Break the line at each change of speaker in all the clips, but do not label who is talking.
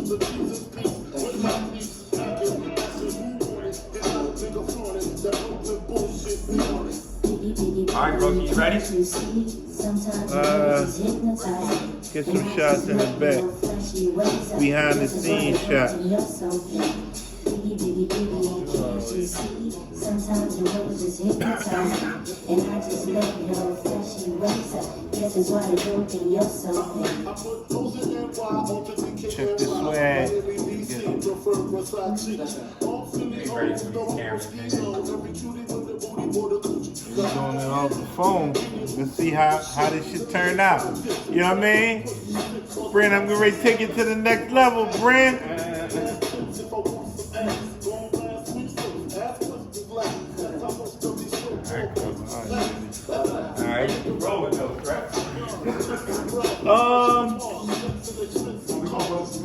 Alright, Brookie, you ready?
Get some shots in the back. Behind the scenes shots.
Sometimes the world just hypnotized, and I just love your flashy ways. Guess that's why they don't think you're so
Check the swag.
Get ready for these cameras, nigga.
We're doing it off the phone. Let's see how this shit turned out. You know what I mean? Brent, I'm getting ready to take it to the next level, Brent.
Alright, roll with those, right?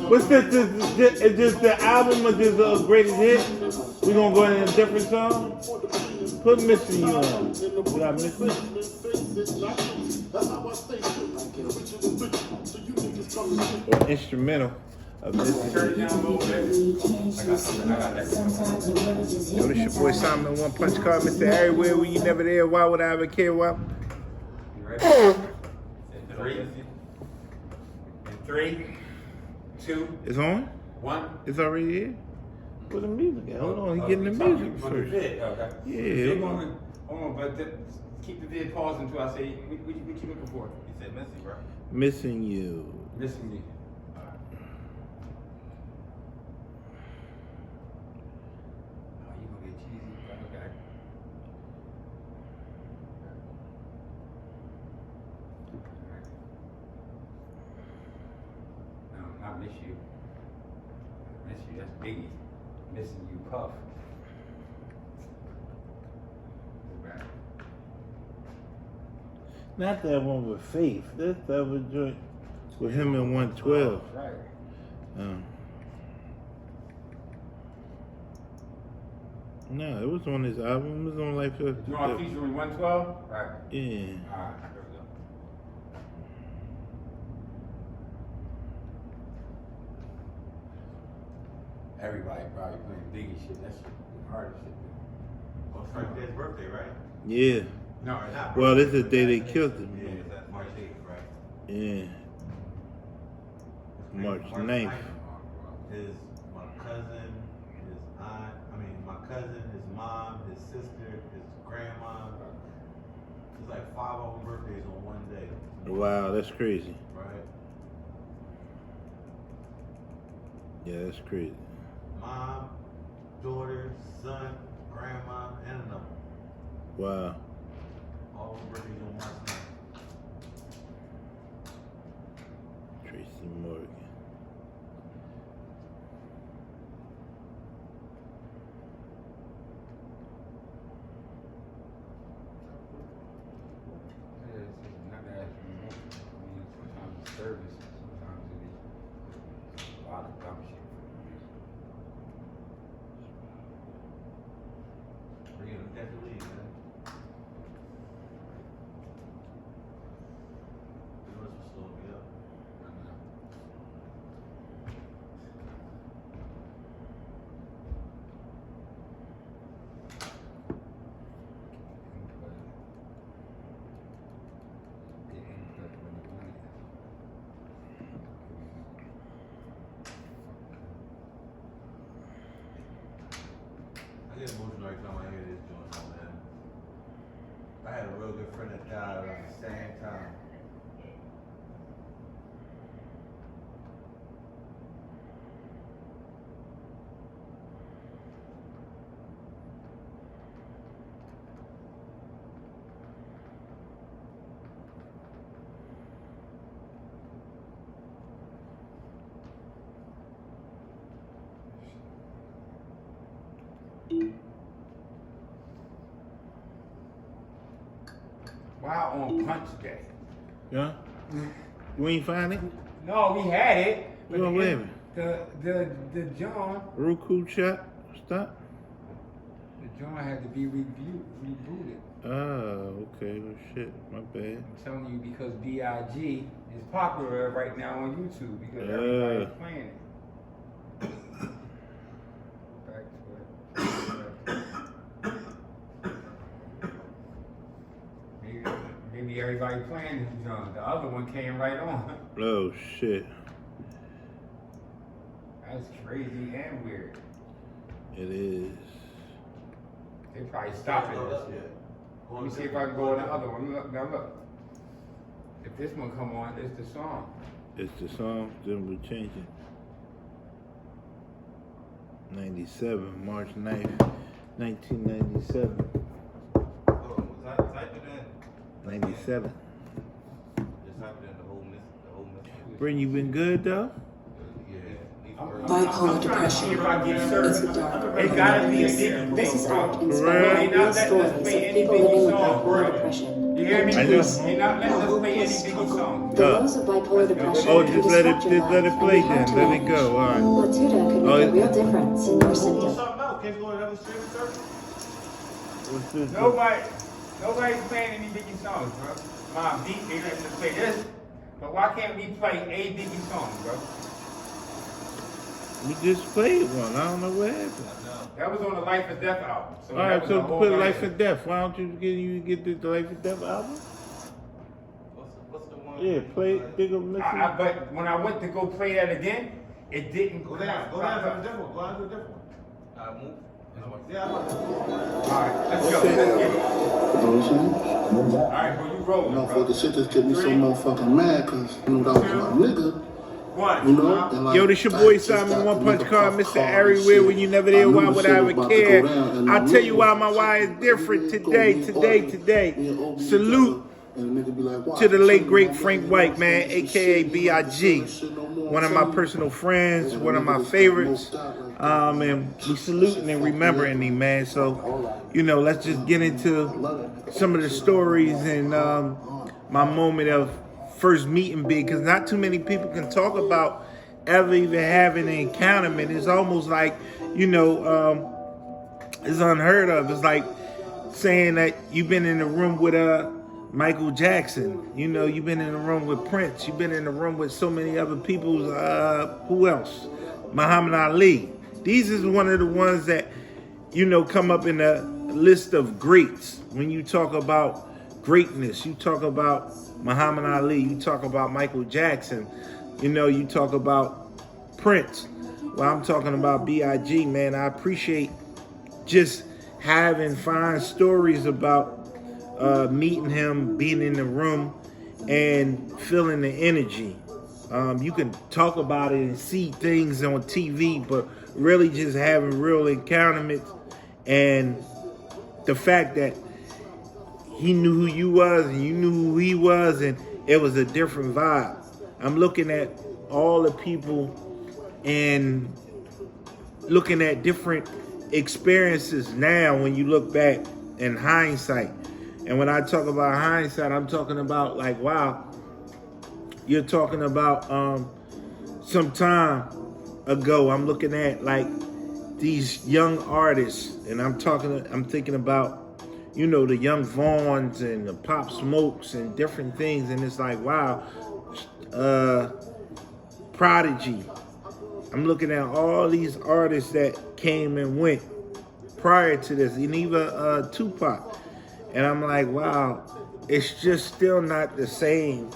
What's this? Is this the album or this greatest hit? We gonna go in a different song? Put Missing You on. We got Missing You. Or instrumental of this.
Turn it down a little bit. I got that.
Yo, this your boy Simon, One Punch Carr, Mr. Everywhere, when you never there. Why would I ever care? Why?
You ready? In 3, 2,
It's on?
1.
It's already here? Put the music in. Hold on, he getting the music first.
Okay.
Yeah.
Hold on, but keep the vid paused until I say, what you looking for? You said missing, bro.
Missing You.
Missing you. Oh, you gonna get cheesy, but okay. No, not Miss You. Miss You, that's Biggie. Missing You, Puff.
Not that one with Faith. That's the other joint with him in 112.
Right.
No, it was on his album. It was on like
You want to feature with 112? Right.
Yeah.
Alright, there we go. Everybody probably playing Biggie shit. That's the hardest shit.
Well, it's Frank Day's birthday, right?
Yeah.
No, it's not.
Well, this is the day they killed him.
Yeah, it's that March 8th, right?
Yeah. March 9th.
My cousin, my cousin, his mom, his sister, his grandma. It's like 5 of them birthdays on one day.
Wow, that's crazy.
Right?
Yeah, that's crazy.
Mom, daughter, son, grandma, and another.
Wow.
All the birthdays on March 9th.
Tracy Morgan.
Not that sometimes it's service, sometimes it is a lot of dumb shit.
Bring it to leave, man. You know what's slowing me up? I get emotional every time I hear this joint, man. I had a real good friend that died around the same time.
Wow, on Punch Day.
Yeah? You ain't find it?
No, we had it. But
You wait a minute.
the John,
Roku chat? Stop.
the John had to be rebooted.
Oh, okay. Well, shit. My bad.
I'm telling you because B.I.G is popular right now on YouTube because everybody's playing it. everybody playing this joint. The other one came right on.
Oh shit.
That's crazy and weird.
It is.
They probably stopping this. Let me see if I can go on the other one. Look, now look. If this one come on, it's the song.
It's the song, then we change it. 97, March 9th, 1997.
Type it in.
97.
Just type it in the whole message.
Bryn, you been good though?
Bipolar depression.
If I get
It's
served,
a dark
it gotta be a
This
different
is
thing,
art
bro.
inspired by
Right.
real stories of people living with bipolar depression.
You hear me?
I know.
You're not letting us play any Biggie song.
The woes of bipolar depression
Oh,
can
just let it,
disrupt your
just let it
life
play
and be hard
then.
to
Let it
manage.
go. All right.
Latuda could make a real difference in your symptoms.
Something else. Can't you go to another streaming service?
What's this?
Nobody's playing any Biggie songs, bro. Mom, beat me, letting us play this. But why can't we play a Biggie song, bro?
We just played one. I don't know what happened.
That was on the Life or Death album. So
All
that
right,
was
so
a whole
put
other-
Life or Death. Why don't you get the Life or Death album?
What's the one?
Yeah, play Big of Missing.
But when I went to go play that again, it didn't
Go down to a different one. Go down to a different one. Move. Yeah, I'm about to.
All right, let's go. Let's get it. All right, bro, you rolling, bro.
Motherfucker, shit just get me so motherfucking mad, cause you know that was my nigga.
One.
You know? And like,
Yo, this your boy
I just
Simon
got
One
the
Punch
nigga
Carr,
Puff
Mr.
Carr and
Everywhere.
shit.
When you never
I
there,
knew
why
the
would
shit
I
was
ever
about to go
care?
down, and
I'll
I
tell you
knew
why
it.
my why is different
We
today.
gonna be
Salute
and a nigga be like,
to the
"Why?
late great
Shit,
Frank
man,
White, man,
some
aka
shit,
B.I.G.
shit no more,
One of
I'm
my
telling you.
personal friends,
And
one of
nigga
my
just got
favorites.
no stop like that,
And we saluting and remembering him, man. So, you know, let's just get into some of the stories and my moment of first meeting Big, because not too many people can talk about ever even having an encounterment. It's almost like, you know, it's unheard of. It's like saying that you've been in the room with Michael Jackson. You know, you've been in the room with Prince. You've been in the room with so many other people. Who else? Muhammad Ali. These is one of the ones that, you know, come up in the list of greats. When you talk about greatness, you talk about Muhammad Ali, you talk about Michael Jackson, you know, you talk about Prince. Well, I'm talking about B.I.G, man. I appreciate just having fine stories about meeting him, being in the room, and feeling the energy. You can talk about it and see things on TV, but really just having real encounterments and the fact that he knew who you was and you knew who he was, and it was a different vibe. I'm looking at all the people and looking at different experiences now when you look back in hindsight. And when I talk about hindsight, I'm talking about like, wow, you're talking about some time ago. I'm looking at like these young artists, and I'm thinking about, you know, the young Vaughns and the Pop Smokes and different things, and it's like, wow, Prodigy. I'm looking at all these artists that came and went prior to this, and even Tupac, and I'm like, wow, it's just still not the same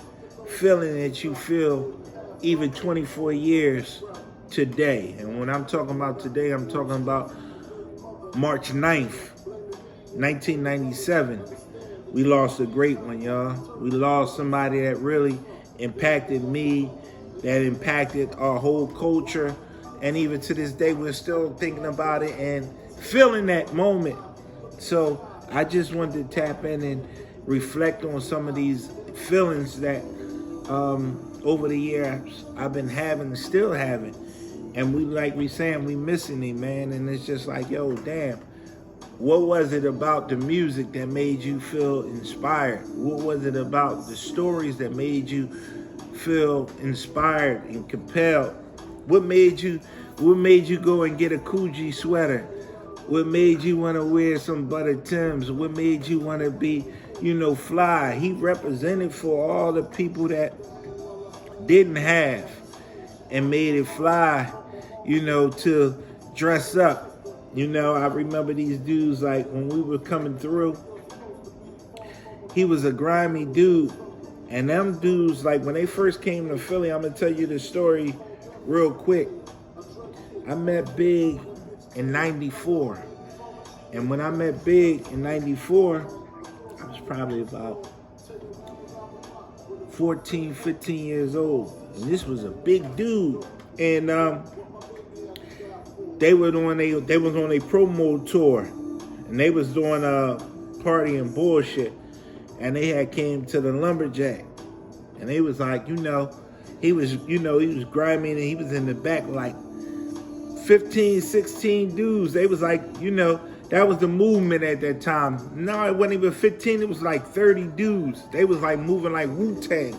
feeling that you feel even 24 years today. And when I'm talking about today, I'm talking about March 9th, 1997. We lost a great one, y'all. We lost somebody that really impacted me, that impacted our whole culture. And even to this day, we're still thinking about it and feeling that moment. So I just wanted to tap in and reflect on some of these feelings that over the years I've been having and still having. And we saying, we missing him, man. And it's just like, yo, damn. What was it about the music that made you feel inspired? What was it about the stories that made you feel inspired and compelled? What made you go and get a Coogee sweater? What made you want to wear some Butter Timbs? What made you want to be, you know, fly? He represented for all the people that didn't have and made it fly, you know, to dress up. You know, I remember these dudes, like when we were coming through, he was a grimy dude. And them dudes, like when they first came to Philly, I'm gonna tell you the story real quick. I met Big in 94. And when I met Big in 94, I was probably about 14, 15 years old. And this was a big dude. And they was on a promo tour. And they was doing party and bullshit. And they had came to the Lumberjack. And they was like, he was grimy and he was in the back like 15, 16 dudes. They was like, that was the movement at that time. No, it wasn't even 15, it was like 30 dudes. They was like moving like Wu-Tang.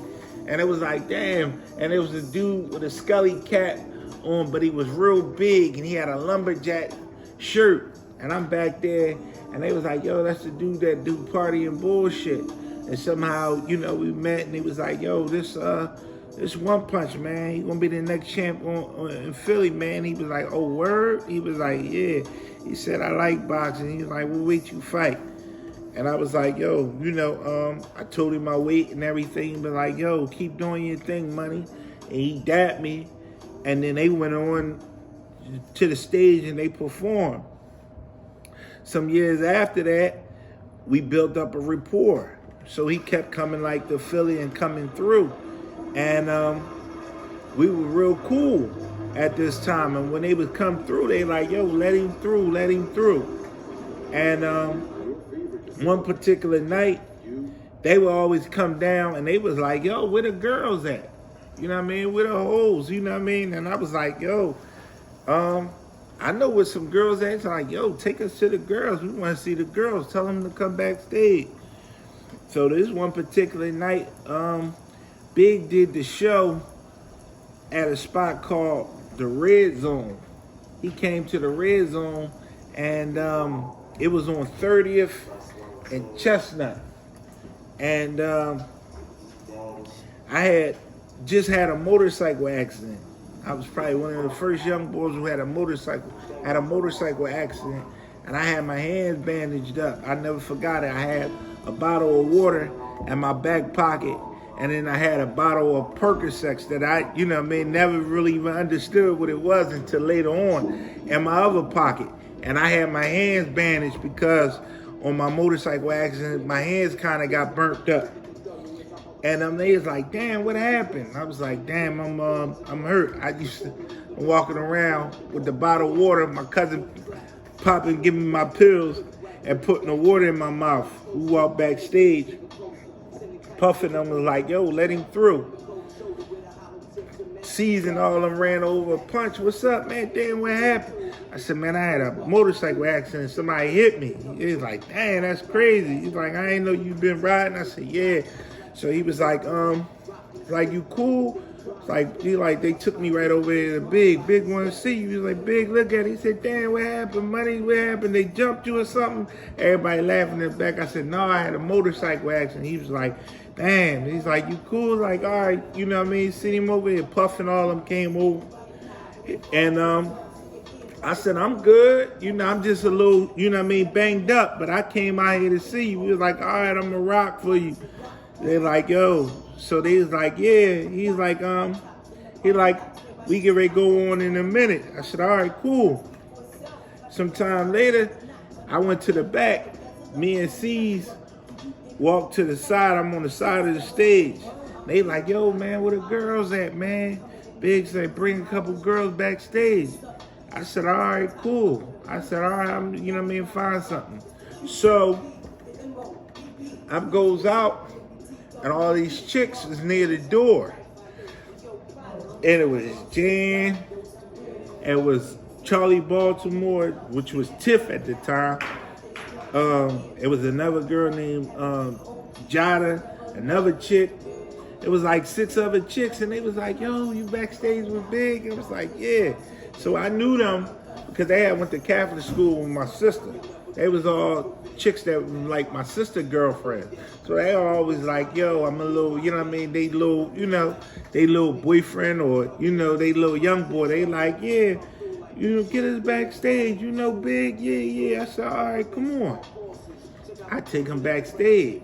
And it was like, damn. And there was a dude with a scully cap on, but he was real big and he had a Lumberjack shirt. And I'm back there and they was like, yo, that's the dude that do party and bullshit. And somehow, we met and he was like, yo, this One Punch, man, he gonna be the next champ in Philly, man. He was like, oh, word? He was like, yeah. He said, I like boxing. He was like, what weight you fight? And I was like, yo, I told him my weight and everything, but like, yo, keep doing your thing, money. And he dapped me. And then they went on to the stage and they performed. Some years after that, we built up a rapport. So he kept coming like to Philly and coming through. And we were real cool at this time. And when they would come through, they like, yo, let him through. And one particular night, they would always come down and they was like, yo, where the girls at? You know what I mean? Where the hoes? You know what I mean? And I was like, yo, I know where some girls at. So like, yo, take us to the girls. We want to see the girls. Tell them to come backstage. So this one particular night, Big did the show at a spot called the Red Zone. He came to the Red Zone and it was on 30th and Chestnut. And I had just had a motorcycle accident. I was probably one of the first young boys who had a motorcycle accident, and I had my hands bandaged up. I never forgot it. I had a bottle of water in my back pocket, and then I had a bottle of Percocets that I, never really even understood what it was until later on in my other pocket. And I had my hands bandaged because on my motorcycle accident, my hands kind of got burnt up. And they was like, damn, what happened? I was like, damn, I'm hurt. I used to walking around with the bottle of water, my cousin popping, giving me my pills and putting the water in my mouth. We walked backstage, puffing them, was like, yo, let him through. Season all them ran over. Punch, what's up, man? Damn, what happened? I said, man, I had a motorcycle accident. Somebody hit me. He was like, damn, that's crazy. He's like, I ain't know you been riding. I said, yeah. So he was like, you cool? They took me right over there to Big. Big wanted to see you. He was like, Big, look at it. He said, damn, what happened, money? What happened? They jumped you or something? Everybody laughing in the back. I said, no, I had a motorcycle accident. He was like, damn. He's like, you cool? Like, all right, you know what I mean? See him over here puffing, all them came over. And I said, I'm good. I'm just a little, banged up. But I came out here to see you. He was like, all right, I'm a rock for you. They like, yo. So they was like, yeah. He's like, we get ready to go on in a minute. I said, all right, cool. Sometime later, I went to the back. Me and C's walked to the side. I'm on the side of the stage. They like, yo, man, where the girls at, man? Big said, bring a couple girls backstage. I said, all right, cool. I said, all right, find something. So I goes out. And all these chicks was near the door. And it was Jan, it was Charlie Baltimore, which was Tiff at the time. It was another girl named Jada, another chick. It was like 6 other chicks, and they was like, yo, you backstage with Big? I was like, yeah. So I knew them because they had went to Catholic school with my sister. They was all chicks that was like my sister girlfriend. So they always like, yo, I'm a little, they little, they little boyfriend or, they little young boy. They like, yeah, get us backstage, Big, yeah. I said, all right, come on. I take him backstage.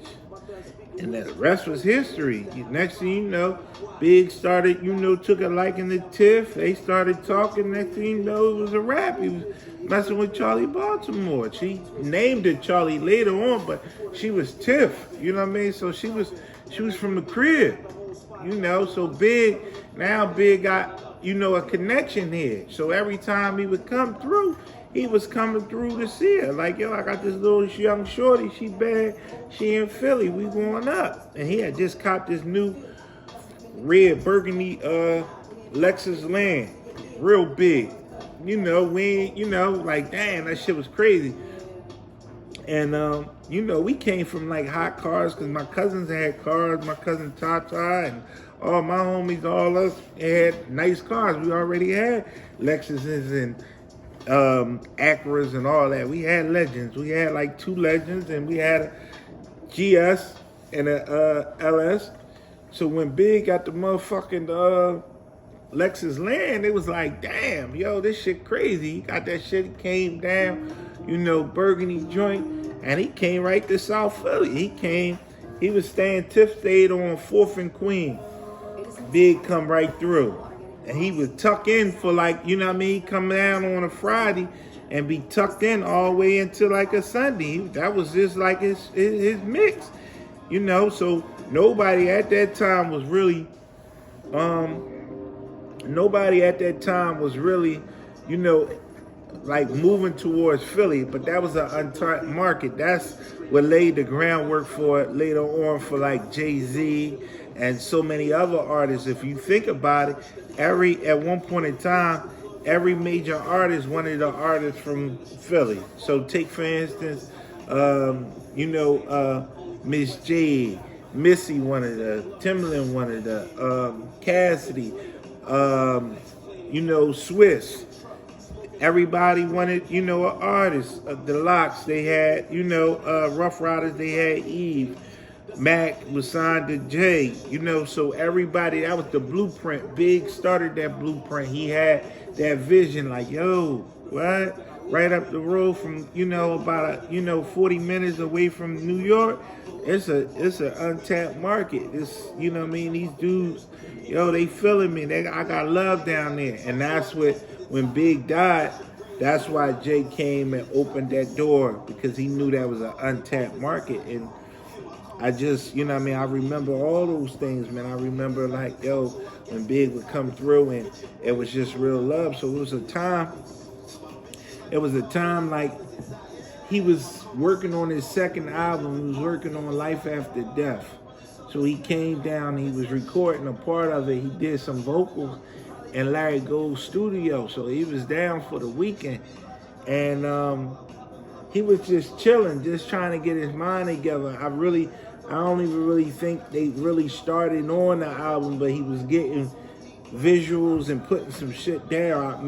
And the rest was history. Next thing you know, Big started, took a liking to Tiff. They started talking. Next thing you know, it was a rap. He was messing with Charlie Baltimore. She named it Charlie later on, but she was Tiff. You know what I mean? So she was from the crib. So Big got, a connection here. So every time he would come through, he was coming through to see her. Like, yo, I got this little young shorty. She bad. She in Philly. We going up. And he had just copped this new red burgundy Lexus Land. Real big. Like, damn, that shit was crazy. And, we came from, like, hot cars because my cousins had cars. My cousin Tata and all my homies, all us had nice cars. We already had Lexuses and Acras and all that. We had Legends. We had like 2 Legends, and we had a GS and a LS. So when Big got the motherfucking Lexus Land, it was like, damn, yo, this shit crazy. He got that shit. He came down, burgundy joint, and he came right to South Philly. He was Tiff stayed on 4th and Queen. Big come right through. And he would tuck in for like, come down on a Friday and be tucked in all the way until like a Sunday. That was just like his mix, so nobody at that time was really, like moving towards Philly, but that was an untapped market. That's what laid the groundwork for it later on for like Jay-Z and so many other artists. If you think about it, at one point in time, every major artist wanted an artist from Philly. So take for instance, Miss J, Missy wanted her, Timbaland wanted her, Cassidy, Swiss. Everybody wanted, an artist. The Locks, they had, Rough Riders, they had Eve. Mac was signed to Jay, so everybody, that was the blueprint. Big started that blueprint. He had that vision like, yo, what? Right up the road from, about 40 minutes away from New York. It's an untapped market. It's, these dudes, they feeling me. I got love down there. And that's when Big died, that's why Jay came and opened that door, because he knew that was an untapped market. And I just, I remember all those things, man. I remember like, yo, when Big would come through and it was just real love. So it was a time like he was working on his second album. He was working on Life After Death. So he came down, he was recording a part of it. He did some vocals in Larry Gold's studio. So he was down for the weekend. And he was just chilling, just trying to get his mind together. I don't even really think they really started on the album, but he was getting visuals and putting some shit down. I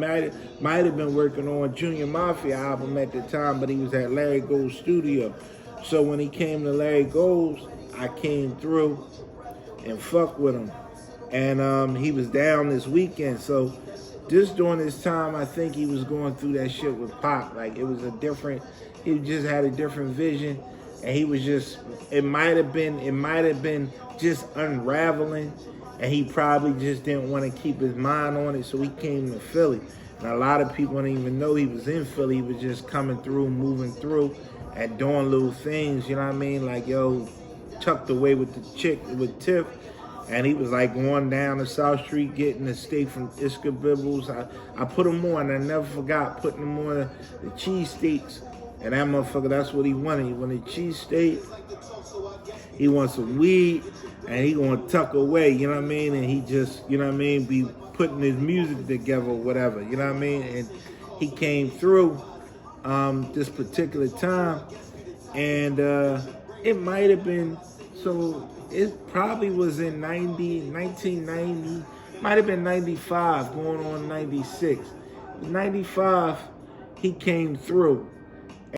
might have been working on Junior Mafia album at the time, but he was at Larry Gold's studio. So when he came to Larry Gold's, I came through and fucked with him. And he was down this weekend. So just during this time, I think he was going through that shit with Pop. Like it was he just had a different vision. And he was just, it might have been just unraveling, and he probably just didn't want to keep his mind on it, so he came to Philly. And a lot of people didn't even know he was in Philly. He was just coming through, moving through, and doing little things, you know what I mean? Like, yo, tucked away with the chick, with Tiff, and he was like going down to South Street getting a steak from Iska Bibbles. I put him on, I never forgot putting him on the cheese steaks. And that motherfucker, that's what he wanted. He wanted cheesesteak. He wants some weed, and he gonna tuck away, you know what I mean? And he just, be putting his music together or whatever, you know what I mean? And he came through this particular time, and it might have been, so it probably was in 1990, might have been 95, going on 96. 95, he came through.